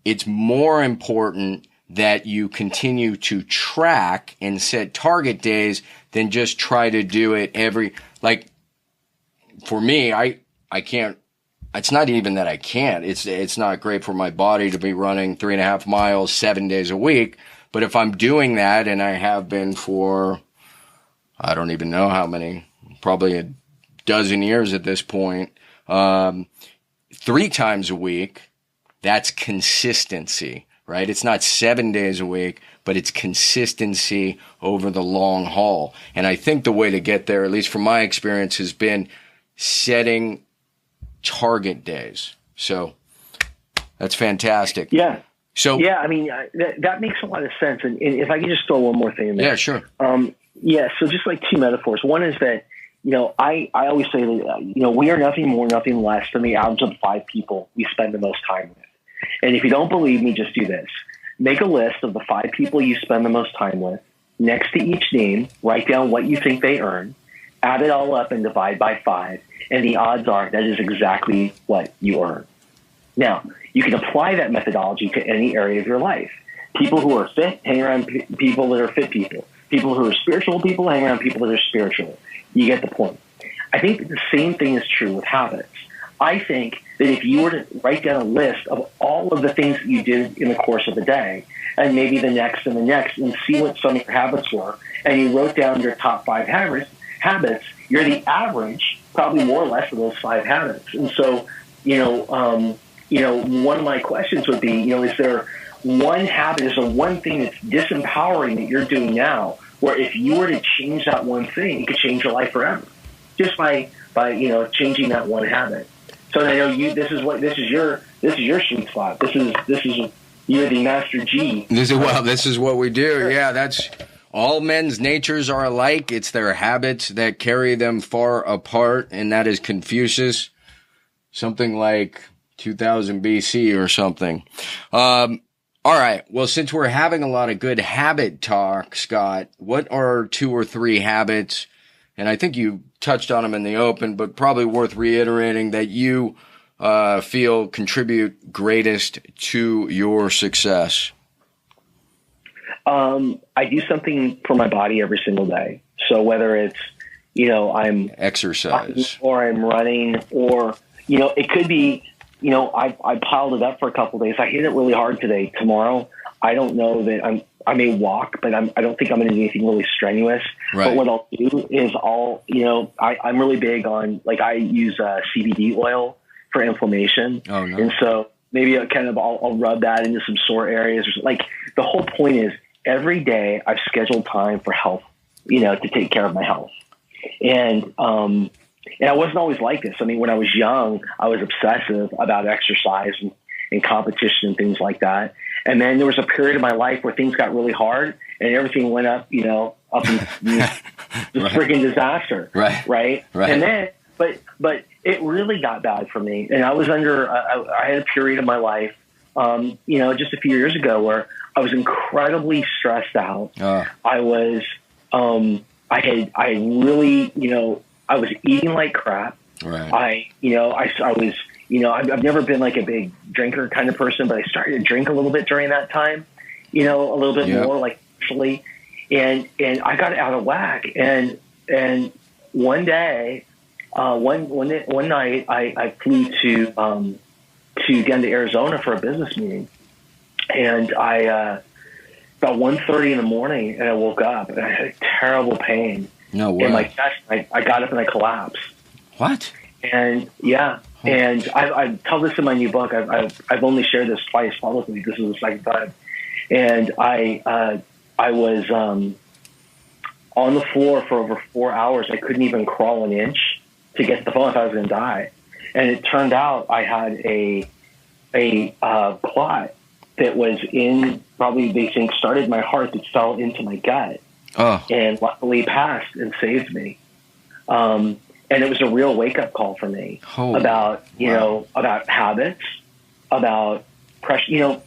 it's more important that you continue to track and set target days than just try to do it for me, I can't. It's not even that I can't. It's not great for my body to be running 3.5 miles 7 days a week. But if I'm doing that, and I have been for, I don't even know how many, probably a dozen years at this point, 3 times a week, that's consistency, right? It's not 7 days a week, but it's consistency over the long haul. And I think the way to get there, at least from my experience, has been setting target days. So that's fantastic. Yeah. So yeah, I mean, that makes a lot of sense. And if I could just throw one more thing in there. Yeah, sure. So just like 2 metaphors. One is that, I always say that, we are nothing more, nothing less than the average of the 5 people we spend the most time with. And if you don't believe me, just do this. Make a list of the 5 people you spend the most time with. Next to each name, write down what you think they earn. Add it all up and divide by 5. And the odds are that is exactly what you earn. Now, you can apply that methodology to any area of your life. People who are fit hang around people that are fit people. People who are spiritual people hang around people that are spiritual. You get the point. I think the same thing is true with habits. I think that if you were to write down a list of all of the things that you did in the course of the day, and maybe the next and the next, and see what some of your habits were, and you wrote down your top 5 habits, you're the average, probably more or less, of those 5 habits. And so, one of my questions would be, is there one habit, is there one thing that's disempowering that you're doing now, where if you were to change that one thing, it could change your life forever, just by changing that one habit. So I know this is your sweet spot. This is you're the master G. This is what we do. Yeah, that's all men's natures are alike. It's their habits that carry them far apart, and that is Confucius, something like 2000 BC or something. All right. Well, since we're having a lot of good habit talk, Scott, what are 2 or 3 habits? And I think you touched on them in the open, but probably worth reiterating that you feel contribute greatest to your success. I do something for my body every single day. So whether it's, I'm exercise or I'm running, or, it could be, I piled it up for a couple of days. I hit it really hard today. Tomorrow, I don't know that I may walk, but I don't think I'm going to do anything really strenuous. Right. But what I'll do is I'm really big on, like, I use CBD oil for inflammation. Oh, no. And so maybe I'll rub that into some sore areas. Like, the whole point is every day I've scheduled time for health, to take care of my health. And I wasn't always like this. I mean, when I was young, I was obsessive about exercise and competition and things like that. And then there was a period of my life where things got really hard and everything went up, up in this freaking disaster. Right. And then, but it really got bad for me. And I was I had a period of my life, just a few years ago where I was incredibly stressed out. I was, I was eating like crap. Right. I was, I've never been like a big drinker kind of person, but I started to drink a little bit during that time, a little bit more, like, actually, and I got out of whack. And one day, one night I flew to down to Arizona for a business meeting, and I, about 1:30 in the morning, and I woke up and I had terrible pain in my chest. I got up and I collapsed. What? And and I tell this in my new book. I've only shared this twice publicly. This is the second time. And I was on the floor for over 4 hours. I couldn't even crawl an inch to get to the phone. I thought I was going to die. And it turned out I had a clot that was in, probably they think started my heart, that fell into my gut. And luckily passed and saved me. And it was a real wake-up call for me about, about habits, about pressure.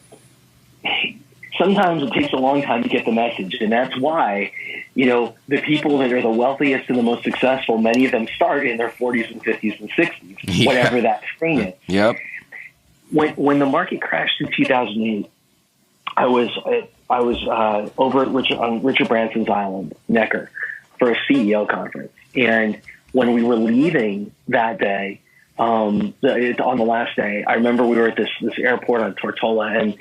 Sometimes it takes a long time to get the message. And that's why, the people that are the wealthiest and the most successful, many of them start in their 40s and 50s and 60s, whatever that thing is. Yep. When the market crashed in 2008, I was over at Richard Branson's island, Necker, for a CEO conference. And when we were leaving that day, on the last day, I remember we were at this airport on Tortola,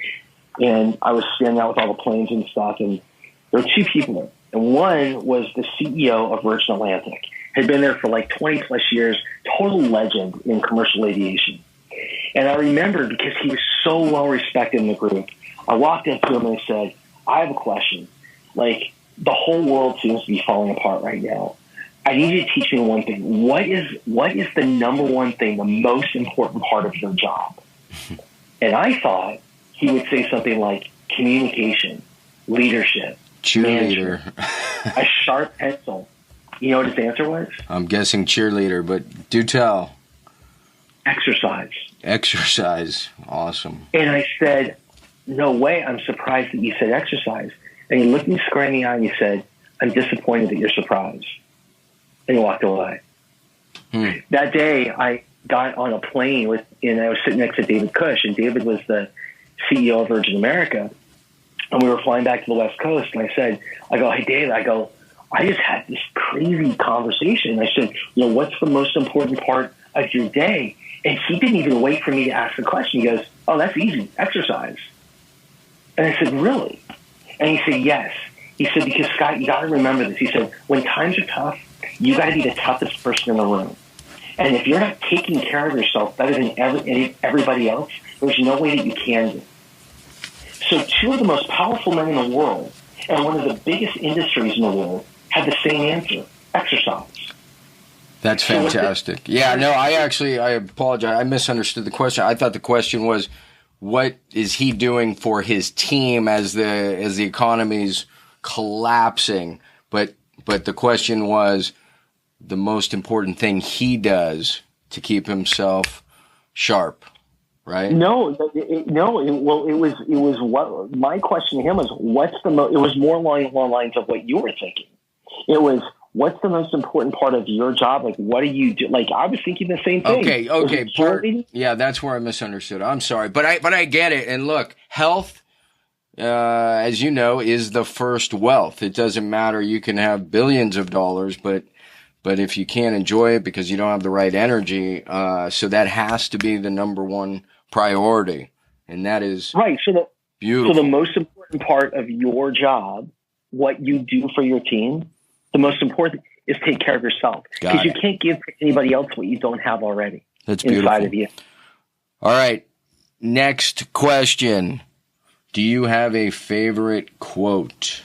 and I was standing out with all the planes and stuff, and there were two people there. And one was the CEO of Virgin Atlantic, had been there for like 20 plus years, total legend in commercial aviation. And I remember, because he was so well respected in the group, I walked up to him and I said, I have a question. Like, the whole world seems to be falling apart right now. I need you to teach me one thing. What is the number one thing, the most important part of your job? And I thought he would say something like communication, leadership, cheerleader, a sharp pencil. You know what his answer was? I'm guessing cheerleader, but do tell. Exercise. Exercise. Awesome. And I said, no way. I'm surprised that you said exercise. And he looked me square in the eye and he said, I'm disappointed that you're surprised. And he walked away. That day, I got on a plane and I was sitting next to David Cush, and David was the CEO of Virgin America. And we were flying back to the West Coast. And I go, hey, David, I just had this crazy conversation. I said, what's the most important part of your day? And he didn't even wait for me to ask the question. He goes, oh, that's easy, exercise. And I said, really? And he said, yes. He said, because Scott, you got to remember this. He said, when times are tough, you got to be the toughest person in the room. And if you're not taking care of yourself better than everybody else, there's no way that you can do. So two of the most powerful men in the world and one of the biggest industries in the world had the same answer: exercise. That's fantastic. Yeah, no, I apologize. I misunderstood the question. I thought the question was, what is he doing for his team as the economy's collapsing? But the question was the most important thing he does to keep himself sharp, right? No. It was what my question to him was. It was more along the lines of what you were thinking. It was, what's the most important part of your job? Like, what do you do? Like, I was thinking the same thing. Okay. Yeah, that's where I misunderstood. I'm sorry, but I get it. And look, health, as you know, is the first wealth. It doesn't matter. You can have billions of dollars, but if you can't enjoy it because you don't have the right energy, so that has to be the number one priority, and that is right. So beautiful. So the most important. important part of your job, what you do for your team, the most important is take care of yourself, because you can't give anybody else what you don't have already. That's inside of you. All right. Next question. Do you have a favorite quote?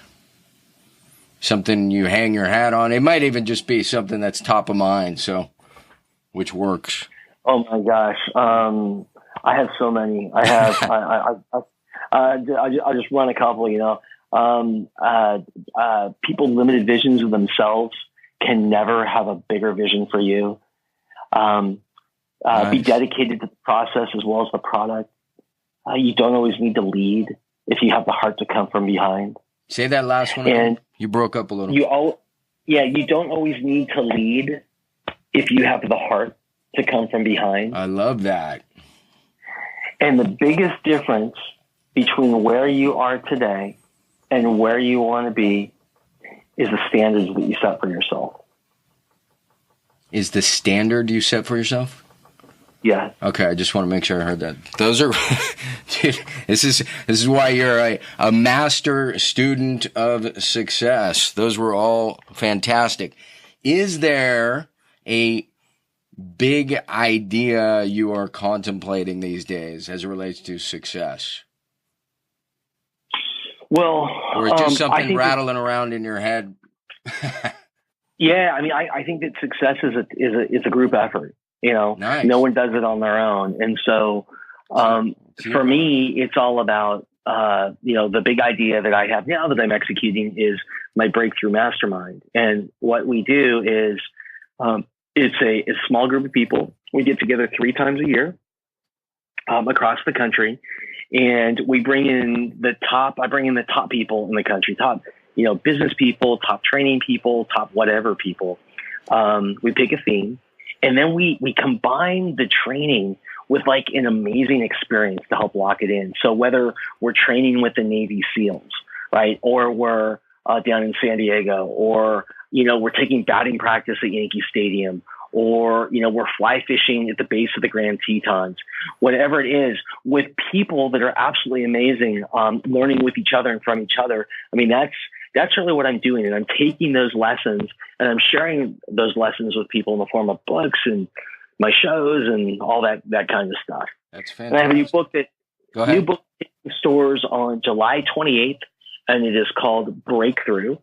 Something you hang your hat on? It might even just be something that's top of mind, so which works. Oh my gosh. I have so many. I have, I'll just run a couple, people limited visions of themselves can never have a bigger vision for you. Nice. Be dedicated to the process as well as the product. You don't always need to lead if you have the heart to come from behind. Say that last one again. You broke up a little. You don't always need to lead if you have the heart to come from behind. I love that. And the biggest difference between where you are today and where you want to be is the standards that you set for yourself. Is the standard you set for yourself? Yeah. Okay, I just want to make sure I heard that. Those are, dude, this is why you're a master student of success. Those were all fantastic. Is there a big idea you are contemplating these days as it relates to success? Well, or just something rattling around in your head? Yeah, I mean, I think that success is a group effort. Nice. No one does it on their own. And so, for me, it's all about, the big idea that I have now that I'm executing is my breakthrough mastermind. And what we do is, it's a small group of people. We get together 3 times a year, across the country, and we bring in I bring in the top people in the country, top, business people, top training people, top whatever people. We pick a theme. And then we combine the training with like an amazing experience to help lock it in. So whether we're training with the Navy SEALs, right, or we're down in San Diego, or we're taking batting practice at Yankee Stadium, or we're fly fishing at the base of the Grand Tetons, whatever it is, with people that are absolutely amazing, learning with each other and from each other. I mean, that's really what I'm doing. And I'm taking those lessons and I'm sharing those lessons with people in the form of books and my shows and all that kind of stuff. That's fantastic. And I have a new book in stores on July 28th, and it is called Breakthrough.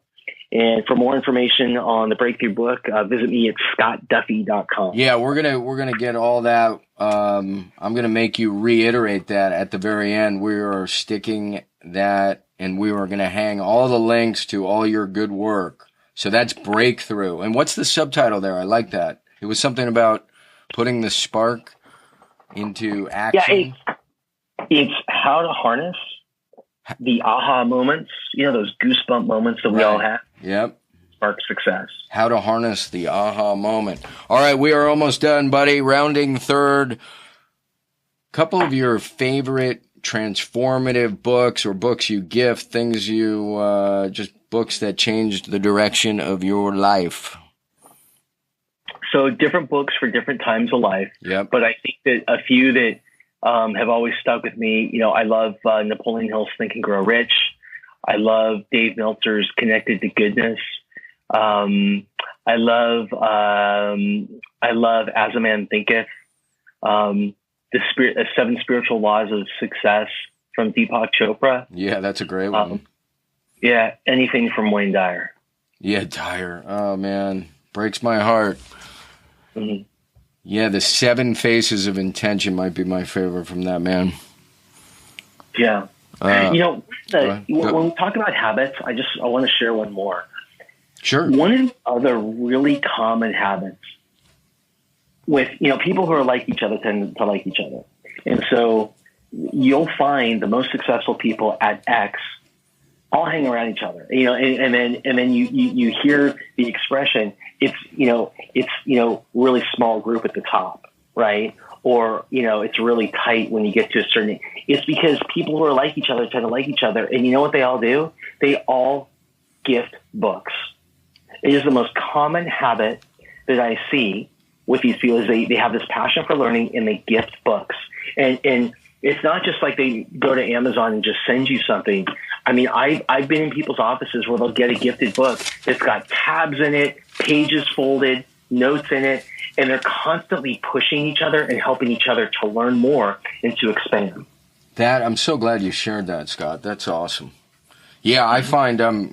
And for more information on the Breakthrough book, visit me at scottduffy.com. Yeah, we're gonna get all that. I'm gonna make you reiterate that at the very end. We are sticking that, and we are gonna hang all the links to all your good work. So that's Breakthrough. And what's the subtitle there? I like that. It was something about putting the spark into action. Yeah, it's how to harness the aha moments, those goosebump moments that we all have. Yep. Spark success. How to harness the aha moment. All right, we are almost done, buddy. Rounding third. Couple of your favorite transformative books or books you gift, things you, just books that changed the direction of your life. So different books for different times of life. Yep. But I think that a few that have always stuck with me, I love Napoleon Hill's Think and Grow Rich. I love Dave Meltzer's Connected to Goodness. I love As a Man Thinketh. The 7 Spiritual Laws of Success from Deepak Chopra. Yeah, that's a great one. Yeah, anything from Wayne Dyer. Yeah, Dyer. Oh man, breaks my heart. Mm-hmm. Yeah, the 7 Faces of Intention might be my favorite from that man. Yeah. When we talk about habits, I want to share one more. Sure. One of the other really common habits with, people who are like each other tend to like each other. And so you'll find the most successful people at X all hang around each other, and then you hear the expression, it's really small group at the top, right? Or, it's really tight when you get to a certain, it's because people who are like each other tend to like each other. And you know what they all do? They all gift books. It is the most common habit that I see with these people is they have this passion for learning and they gift books. And it's not just like they go to Amazon and just send you something. I mean, I've been in people's offices where they'll get a gifted book that's got tabs in it, pages folded, notes in it, and they're constantly pushing each other and helping each other to learn more and to expand. I'm so glad you shared that, Scott. That's awesome. Yeah, I find I'm,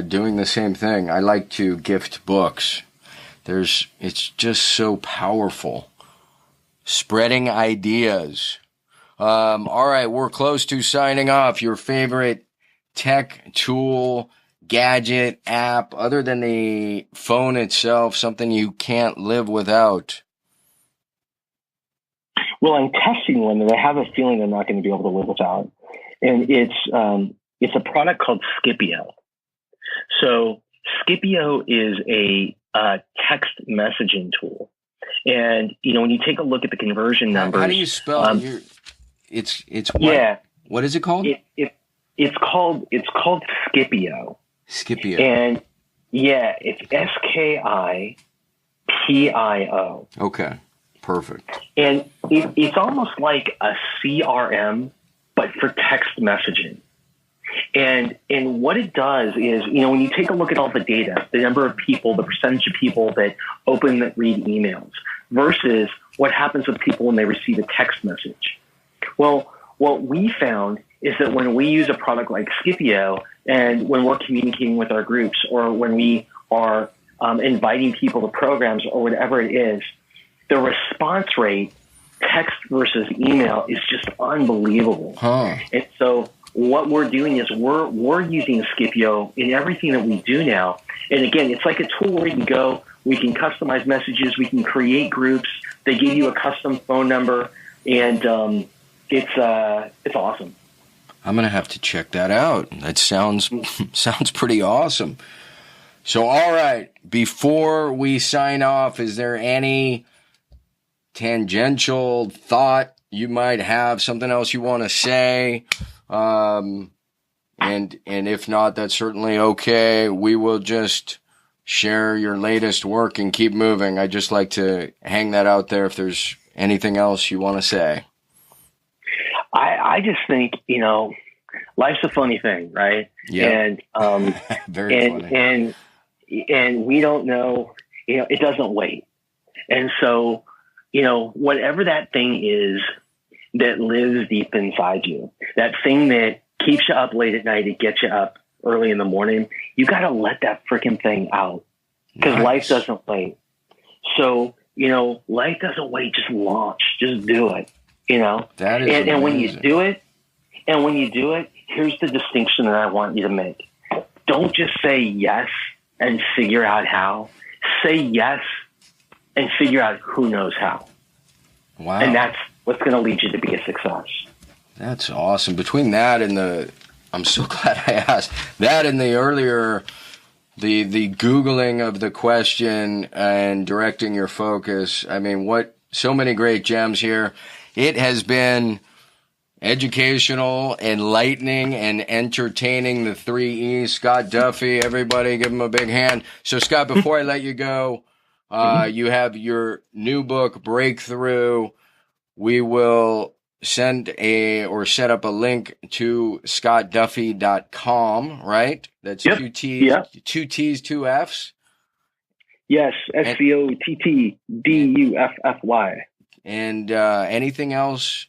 doing the same thing. I like to gift books. It's just so powerful. Spreading ideas. All right, we're close to signing off. Your favorite tech tool, gadget, app, other than the phone itself, something you can't live without? Well, I'm testing one that I have a feeling I'm not going to be able to live without. And it's a product called Scipio. So Scipio is a text messaging tool. And, when you take a look at the conversion numbers. How do you spell it? It's what? Yeah. What is it called? It's called Scipio. Scipio. And yeah, it's Skipio. Okay. Perfect. And it's almost like a CRM, but for text messaging. And what it does is, when you take a look at all the data, the number of people, the percentage of people that open that read emails versus what happens with people when they receive a text message. Well, what we found is that when we use a product like Scipio and when we're communicating with our groups or when we are inviting people to programs or whatever it is, the response rate, text versus email, is just unbelievable. Huh. And so what we're doing is we're using Scipio in everything that we do now. And again, it's like a tool where you can go, we can customize messages, we can create groups. They give you a custom phone number, and it's awesome. I'm gonna have to check that out. That sounds pretty awesome. So, all right, before we sign off, is there any tangential thought you might have, something else you want to say? And if not, that's certainly okay. We will just share your latest work and keep moving. I just like to hang that out there if there's anything else you want to say. I just think, life's a funny thing, right? Yeah. And very funny. And we don't know, it doesn't wait. And so, whatever that thing is that lives deep inside you, that thing that keeps you up late at night, it gets you up early in the morning, you got to let that freaking thing out, because life doesn't wait. So, life doesn't wait. Just launch, just do it, That is and when you do it, here's the distinction that I want you to make. Don't just say yes and figure out how. Say yes and figure out who knows how. Wow. And that's what's going to lead you to be a success. That's awesome. Between that and I'm so glad I asked, that and the earlier, the Googling of the question and directing your focus. I mean, so many great gems here. It has been educational, enlightening, and entertaining, the 3 E's. Scott Duffy, everybody give him a big hand. So, Scott, before I let you go, you have your new book, Breakthrough. We will set up a link to scottduffy.com, right? That's yep. 2 T's, yep. 2 T's, 2 F's. Yes, SCOTTDUFFY. And anything else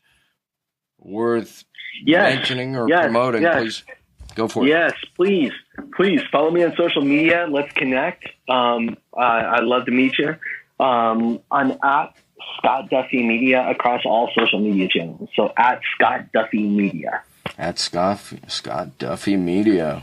worth mentioning or promoting? Please go for it. Yes, please follow me on social media. Let's connect. I'd love to meet you. I'm at Scott Duffy Media across all social media channels. So at Scott Duffy Media. At Scott Duffy Media.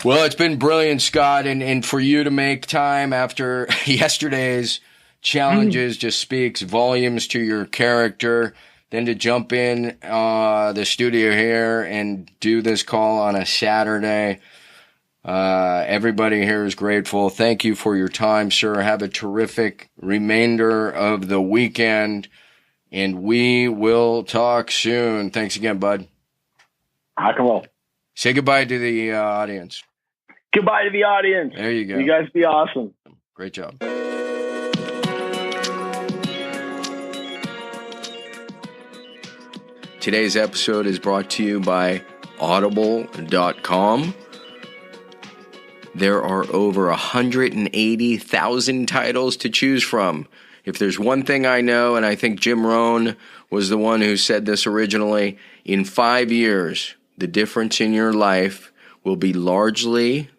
Well, it's been brilliant, Scott, and for you to make time after yesterday's challenges just speaks volumes to your character. Then to jump in the studio here and do this call on a Saturday. Everybody here is grateful. Thank you for your time, sir. Have a terrific remainder of the weekend, and we will talk soon. Thanks again, bud. Rock and roll. Say goodbye to the audience. Goodbye to the audience. There you go. You guys be awesome. Great job. Today's episode is brought to you by Audible.com. There are over 180,000 titles to choose from. If there's one thing I know, and I think Jim Rohn was the one who said this originally, in 5 years, the difference in your life will be largely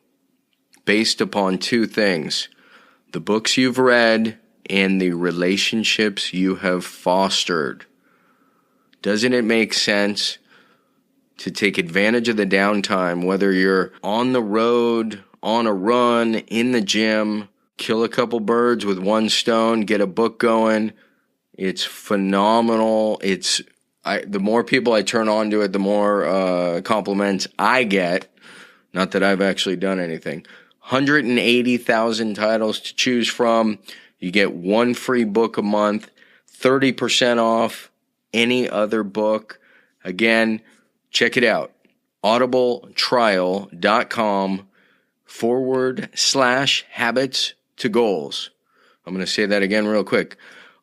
based upon two things: the books you've read and the relationships you have fostered. Doesn't it make sense to take advantage of the downtime, whether you're on the road, on a run, in the gym, kill a couple birds with one stone, get a book going? It's phenomenal. The more people I turn on to it, the more compliments I get. Not that I've actually done anything. 180,000 titles to choose from. You get one free book a month, 30% off any other book. Again, check it out. audibletrial.com/habits to goals. I'm going to say that again real quick.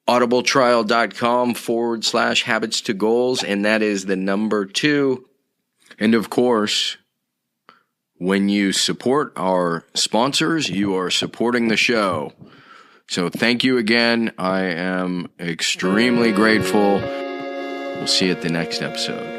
audibletrial.com/habits to goals. And that is the number 2. And of course, when you support our sponsors, you are supporting the show. So thank you again. I am extremely grateful. We'll see you at the next episode.